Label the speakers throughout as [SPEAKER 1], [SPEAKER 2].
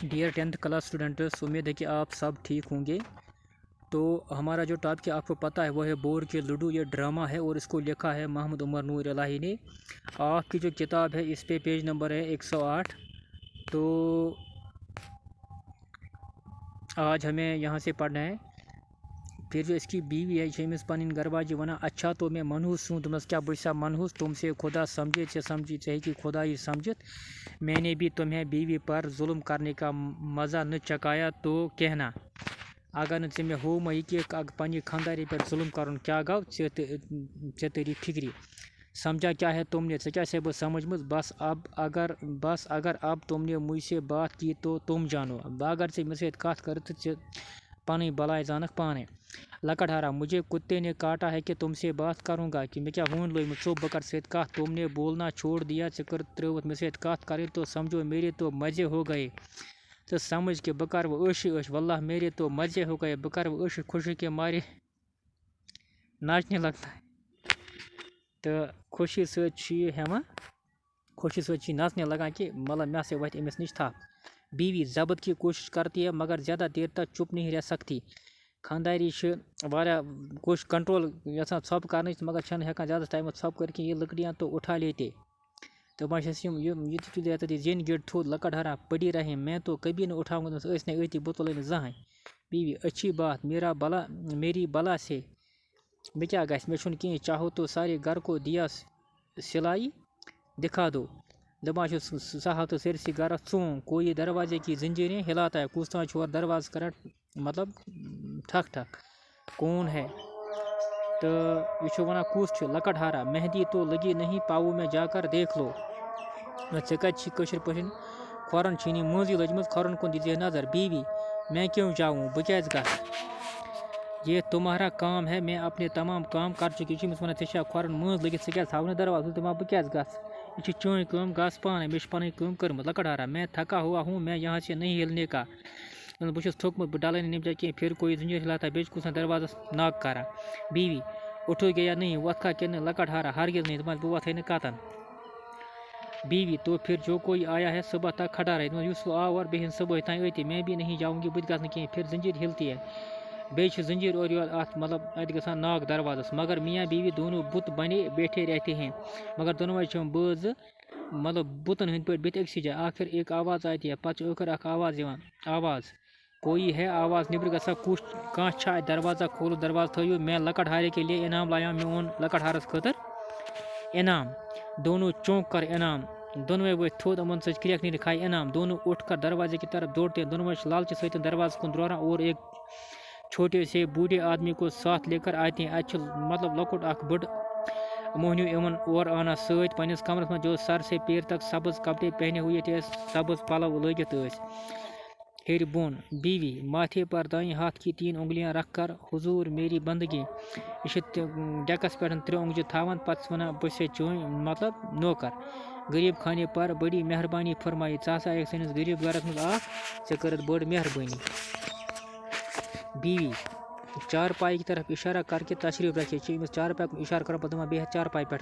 [SPEAKER 1] Dear 10th class students, उम्मीद है कि आप सब ठीक होंगे। तो हमारा जो टॉपिक है आपको पता है वो है बोर के लूडो। ये ड्रामा है और इसको लिखा है मोहम्मद उमर नूर इलाही ने। आपकी जो किताब है इस पे पेज नंबर है 108। तो आज हमें यहाँ से पढ़ना है। फिर जो इसकी बीवी है शमीस पन गरबाजी वना अच्छा तो मैं मनहूस हूँ तुमस क्या बसा मनहूस तुमसे खुदा समझे चे समझी चाहे कि खुदा ही समझत मैंने भी तुम्हें बीवी पर जुल्म करने का मज़ा न चकाया तो कहना अगर न मे हो मई कि पन्नी खानदारी पर जुल्म कर क्या गो चे तेरी फिक्री समझा क्या है तुमने क्या से बस समझ बस अगर अब तुमने मुझसे बात की तो तुम जानो अगर से मुझसे कत कर पन बलाय जानक पाने लकड़हारा मुझे कुत्ते ने काटा है कि तुमसे बात करूंगा कि मैं क्या हून लोई मुझो बकर से कत तुमने बोलना छोड़ दिया चक्कर त्रुवत मुझसे कत करे तो समझो मेरे तो मज़े हो गए तो समझ के बकर वो उश वल्लाह मेरे तो मज़े हो गए बकर वो उश खुशी के मारे नाचने लगता है। तो खुशी से हेवन खुशी से नाचने लगा कि मतलब मैं से वत अमिस नश था। बीवी जबत की कोशिश करती है मगर ज़्यादा देर तक चुप नहीं रह सकती। खानदारी वारा कोशिश कंट्रोल यहां सब कर मगर हेकान ज़्यादा टाइम सब कर ये लकड़ियाँ तो उठा लेते तो ये जिन गिर थोद लकड़ हरा पड़ी रहे मैं तो कभी न उठाऊंगा अती बोतल जहां। बीवी अच्छी बात मेरी बला से मैं क्या गस मे कहीं चाहो तो सारे घर को दिया सिलाई दिखा दो दपान सहा तो सरसी घर चों कोई दरवाजे की जंजीरें हिलाता है कुछ छोर दरवाज कर मतलब ठक ठक कौन है तो ये वना कुछ लकड़ हारा मेहंदी तो लगी नहीं पाऊ में जाकर देख लो कशर पे खोरन छीनी मजी लजम खोरन को दीजिए नज़र। बीवी मैं क्यों जाऊँ बह क्या ग ये तुम्हारा काम है मैं अपने तमाम काम कर चुकी वन े खोरन मज लगित क्या थवन दरवाज दपा बह क्या ग ये चोन कम गस पान मे पन कर्म लकड़ हारा मैं थका हुआ हूँ मैं यहाँ से नहीं हिलने का बहुत थोकमुत बह डाल निम जाए फिर कोई जंजीर हिलाता बेच कुछ दरवाजा नाक करा। बीवी उठोगे या नहीं वत्था के लकड़ हारा हरगिज नहीं दपा बह वथ कतन। बीवी तो फिर जो कोई आया है सुबह तक खड़ा रहे युस आव और बहन सुबह तक अति मैं भी नहीं जाऊँगी बह ग कहीं फिर जंजीर हिलती है बे जंजीर और अत मतलब अत ग नाक दरवाजस मगर मियाँ बीवी दोनों बुत बने बैठे रहते हैं मगर दोनों बज मतलब बुतन हंद पे बित अक्सी जाए फिर एक आवाज़ आती है पे ओकर आवाज़ आवाज़ कोई है आवाज़ निबर गा कुछ कह दरवाज़ा खोलो दरवाज़ा थो मैं लकड़ हारे के लिए इनाम लाया मैं ओन लकड़ हारस खतर इनाम दोनों चौंक कर इनाम दोनों वो थोद अमन सच क्रिया नहीं दिखाई इनाम दोनों उठकर दरवाजे की तरफ दौड़ते हैं दोनों लालच सहित दरवाजे को दौरा और एक छोटे से बूढ़े आदमी को साथ लेकर आते हैं अच्छे मतलब लकुट अख बड़ मोहनियो एवं और आना सत पन्निस कमरस में जो सर से पैर तक सब्ज कपड़े पहने हुए थे सब्ज पलव लगित हेर बोन। बीवी माथे पर दाई हाथ की 3 उंगलियां रखकर हुजूर मेरी बंदगी डेकस पे 3 उंगली थावन पत वन बस चोन मतलब नौकर गरीब खाने पर बड़ी मेहरबानी फरमाई चा एक सनिस गरीब घर में कर बड़ मेहरबानी। बीवी चारपाई की तरफ इशारा करके तशरीफ रखिए चारपाई को इशारा करो पदमा बेह चारपाई पे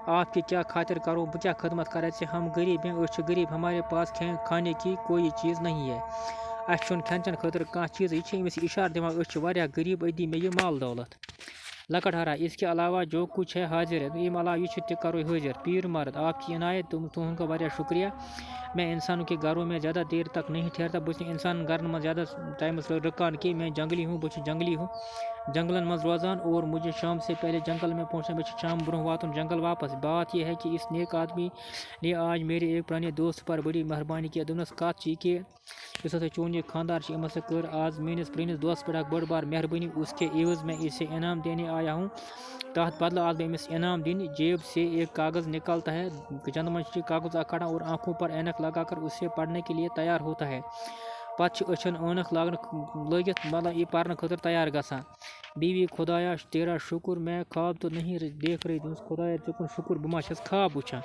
[SPEAKER 1] आपकी क्या खातिर करो बह क्या खदमत कर हम गरीब हैं गरीब हमारे पास खाने की कोई चीज़ नहीं है अन खेन चन खतर कह चीज़ ये इशार दिमाग गरीब अदी मे माल दौलत लकड़ हरा इसके अलावा जो कुछ है हाजिर है इम अलावा ये करो हाजिर। पीर मर्द आपकी इनायत तुमका वारिया शुक्रिया मैं इंसानों के घरों में ज़्यादा देर तक नहीं ठहरता बस इंसान घर में ज़्यादा टाइम रकान कि मैं जंगली हूँ बस जंगली हूँ जंगलन मज रोजान और मुझे शाम से पहले जंगल में पहुँचना बस शाम ब्रोह वातन जंगल वापस। बात यह है कि इस नेक आदमी ने आज मेरे एक पुराने दोस्त पर बड़ी मेहरबानी की दोनों कत कि चोन ये खानदार अमस कर आज मेनिस पुरानिस दोस्त पर बड़ बार मेहरबानी उसके एवज में इसे इनाम देने आया हूँ तहत बदला आज मैं अमिस इनाम दिन जेब से एक कागज़ निकालता है चंदमंशी कागज़ अखाड़ा और आंखों पर ऐनक लगाकर उसे पढ़ने के लिए तैयार होता है पत अछन ऐनक लगित मतलब ये पढ़ने खतर तैयार गसा। बीवी खुदाया तेरा शुक्र मैं ख्वाब तो नहीं देख रही खुदाया चुकन शुक्र बमा ख्वाब वुचान।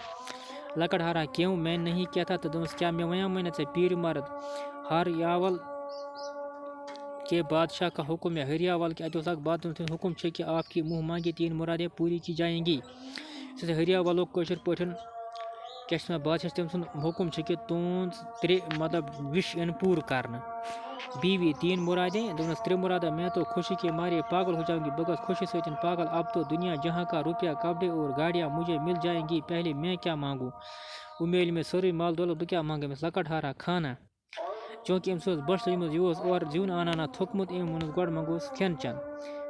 [SPEAKER 1] लकड़ हारा क्यों मैं नहीं कहता तो दोस्त क्या मैं वया मैंने से पीर मर्द हर यावल के बादशाह का हुक्म है हरियावल के अतोक बात हुक्म है कि आपकी मुँह मांगी 3 मुरादें पूरी की जाएंगी। हरियावलों कशर पठन کیا بات تم سن حکم کہ تہذ مطلب وش ان پور کرنا بیوی 3 مرادیں دونس 3 مرادہ میں تو خوشی کے مارے پاگل ہو جاؤں گی بگس خوشی سے پاگل اب تو دنیا جہاں کا روپیہ کپڑے اور گاڑیاں مجھے مل جائیں گی پہلے میں کیا مانگوں امیل میں سوری مال دولت بہ کیا مانگے میں لکٹ ہارا کھانا چونکہ ام سوز بٹ سمجھ یہ اور زیون آنانا تھوکمت ام ونس گوڑ منگوس کھین چن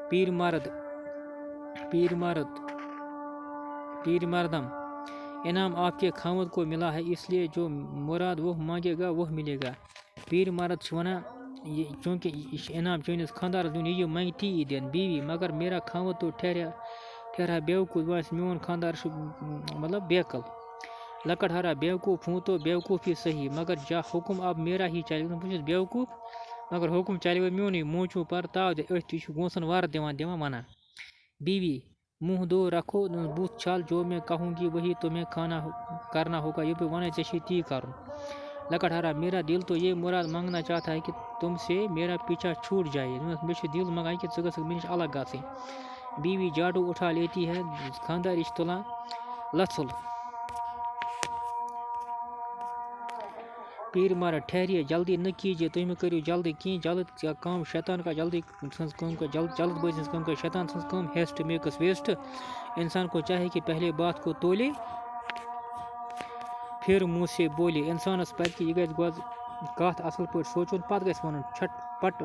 [SPEAKER 1] پیر مردم انعام آپ کے خامد کو ملا ہے اس لیے جو مراد وہ مانگے گا وہ ملے گا پیر مرد ونان چونکہ انعام چونس خاندار دن یہ منگتی ہی دین بیوی مگر میرا خامد تو ٹھہرا بیوقوف بس میون خاندار مطلب بیکل لکٹ ہرا بیوقوف ہوں تو بیوقوف ہی صحیح مگر جا حکم اب میرا ہی چلے بہ بیوقوف مگر حکم چلے میون ہی مونچو پر تاو دے تھی گونسن وار دیوان منع بیوی منہ دو رکھو بوتھ چھال جو میں کہوں گی وہی تمہیں کرنا ہوگا یہ بھی ونے چشی تی کروں لکٹ ہرا میرا دل تو یہ مراد مانگنا چاہتا ہے کہ تم سے میرا پیچھا چھوٹ جائے مجھے دل منگائی کہ ژٕ گژھکھ مےٚ نش الگ گژھٕنۍ بیوی جاڑو اٹھا لیتی ہے خاندارش تلان لژھل پیر مرد ٹھہریے جلدی نہ کیجیے تم کرو جلدی کی جلد کا کام شیطان کا جلدی سنس کام کا جلد بازی سنس کام کا شیطان سنس کام ہیسٹ میکس ویسٹ انسان کو چاہے کہ پہلے بات کو تولے پھر منہ سے بولے انسانس پہ کہ یہ گژھِ گۄڈٕ کتھ اصل پٲٹھۍ سوچُن پتہٕ گژھِ ونُن چھٹ پٹ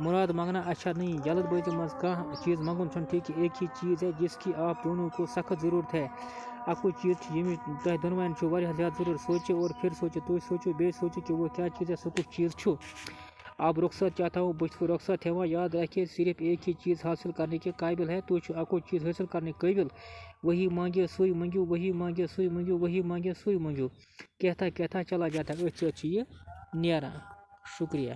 [SPEAKER 1] مراد مانگنا اچھا نہیں جلد بازی مز کانٛہہ چیز منگن چھُنہٕ ٹھیک ایک ہی چیز ہے جس کی آپ دونوں کو سخت ضرورت ہے اکو چیز یمچ تہ دونوین چھو واریاہ زیادہ ضرورت سوچے اور پھر سوچے تُہۍ سوچو بیٚیہِ سوچو کہ وہ کیا چیز ہے سُہ کُس چیز چھُ اب رخصت چاہتا ہوں بہٕ چھُس رخصت ہیوان یاد رکھیے صرف ایک ہی چیز حاصل کرنے کے قابل ہے تُہۍ چھو اکو چیز حاصل کرنے قابل وہی مانگے سوئی منگیو وہی مانگے سوئی منگیو وہی مانگے سوئی منگیو کہتا چلا جاتا ہے یہ نیران شکریہ